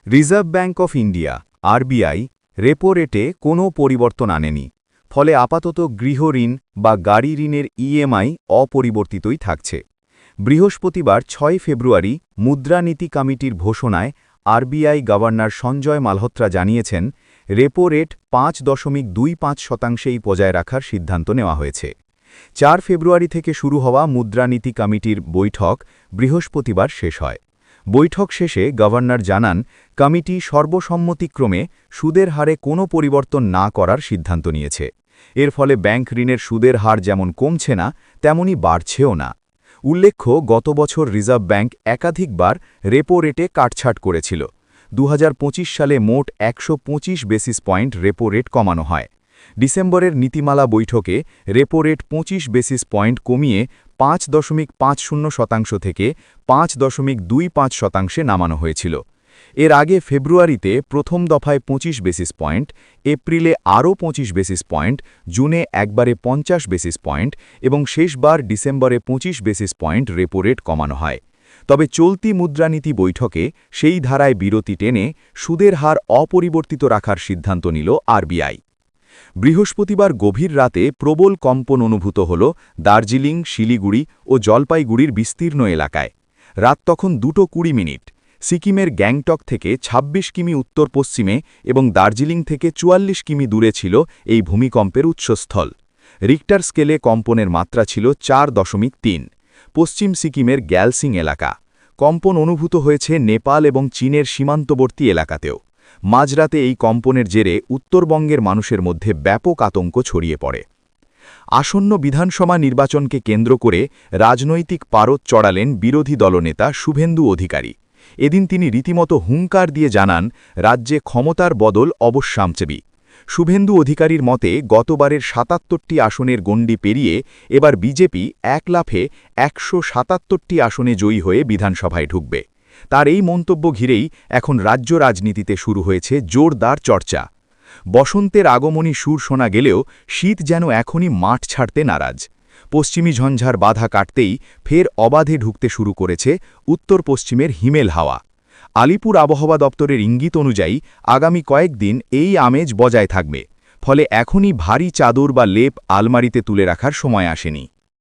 Reserve bank of India RBI repo রেটে কোনো পরিবর্তন আনেনি, ফলে আপাতত গৃহঋণ বা গাড়ি ঋণের ইএমআই অপরিবর্তিতই থাকছে। বৃহস্পতিবার ৬ ফেব্রুয়ারি মুদ্রানীতি কমিটির ঘোষণায় আরবিআই গভর্নর সঞ্জয় মালহোত্রা জানিয়েছেন, রেপো রেট ৫.২৫%ই বজায় রাখার সিদ্ধান্ত নেওয়া হয়েছে। ৪ ফেব্রুয়ারি থেকে শুরু হওয়া মুদ্রানীতি কমিটির বৈঠক বৃহস্পতিবার শেষ হয়। বৈঠক শেষে গভর্নর জানান, কমিটি সর্বসম্মতিক্রমে সুদের হারে কোনো পরিবর্তন না করার সিদ্ধান্ত নিয়েছে। এর ফলে ব্যাংক ঋণের সুদের হার যেমন কমছে না, তেমনি বাড়ছেও না। উল্লেখ্য, গত বছর রিজার্ভ ব্যাংক একাধিকবার রেপো রেটে কাটছাঁট করেছিল। ২০২৫ সালে মোট ১২৫ বেসিস পয়েন্ট রেপো রেট কমানো হয়। ডিসেম্বরের নীতিমালা বৈঠকে রেপো রেট ২৫ বেসিস পয়েন্ট কমিয়ে ৫.৫০% থেকে ৫.২৫% নামানো হয়েছিল। এর আগে ফেব্রুয়ারিতে প্রথম দফায় ২৫ বেসিস পয়েন্ট, এপ্রিলে আরও ২৫ বেসিস পয়েন্ট, জুনে একবারে ৫০ বেসিস পয়েন্ট এবং শেষবার ডিসেম্বরে ২৫ বেসিস পয়েন্ট রেপো রেট কমানো হয়। তবে চলতি মুদ্রানীতি বৈঠকে সেই ধারায় বিরতি টেনে সুদের হার অপরিবর্তিত রাখার সিদ্ধান্ত নিল আরবিআই। বৃহস্পতিবার গভীর রাতে প্রবল কম্পন অনুভূত হল দার্জিলিং, শিলিগুড়ি ও জলপাইগুড়ির বিস্তীর্ণ এলাকায়। রাত তখন 2:20। সিকিমের গ্যাংটক থেকে ২৬ কিমি উত্তর পশ্চিমে এবং দার্জিলিং থেকে ৪৪ কিমি দূরে ছিল এই ভূমিকম্পের উৎসস্থল। রিক্টার স্কেলে কম্পনের মাত্রা ছিল ৪.৩। পশ্চিম সিকিমের গ্যালসিং এলাকা। কম্পন অনুভূত হয়েছে নেপাল এবং চীনের সীমান্তবর্তী এলাকাতেও। মাঝরাতে এই কম্পনের জেরে উত্তরবঙ্গের মানুষের মধ্যে ব্যাপক আতঙ্ক ছড়িয়ে পড়ে। আসন্ন বিধানসভা নির্বাচনকে কেন্দ্র করে রাজনৈতিক পারদ চড়ালেন বিরোধী দলনেতা শুভেন্দু অধিকারী। এদিন তিনি রীতিমতো হুঙ্কার দিয়ে জানান, রাজ্যে ক্ষমতার বদল অবশ্যম্ভাবী। শুভেন্দু অধিকারীর মতে গতবারের ৭৭টি আসনের গণ্ডি পেরিয়ে এবার বিজেপি এক লাফে ১৭৭টি আসনে জয়ী হয়ে বিধানসভায় ঢুকবে। তার এই মন্তব্য ঘিরেই এখন রাজ্য রাজনীতিতে শুরু হয়েছে জোরদার চর্চা। বসন্তের আগমনী সুর শোনা গেলেও শীত যেন এখনই মাঠ ছাড়তে নারাজ। পশ্চিমী ঝঞ্ঝার বাধা কাটতেই ফের অবাধে ঢুকতে শুরু করেছে উত্তর পশ্চিমের হিমেল হাওয়া। আলিপুর আবহাওয়া দপ্তরের ইঙ্গিত অনুযায়ী আগামী কয়েকদিন এই আমেজ বজায় থাকবে, ফলে এখনই ভারী চাদর বা লেপ আলমারিতে তুলে রাখার সময় আসেনি।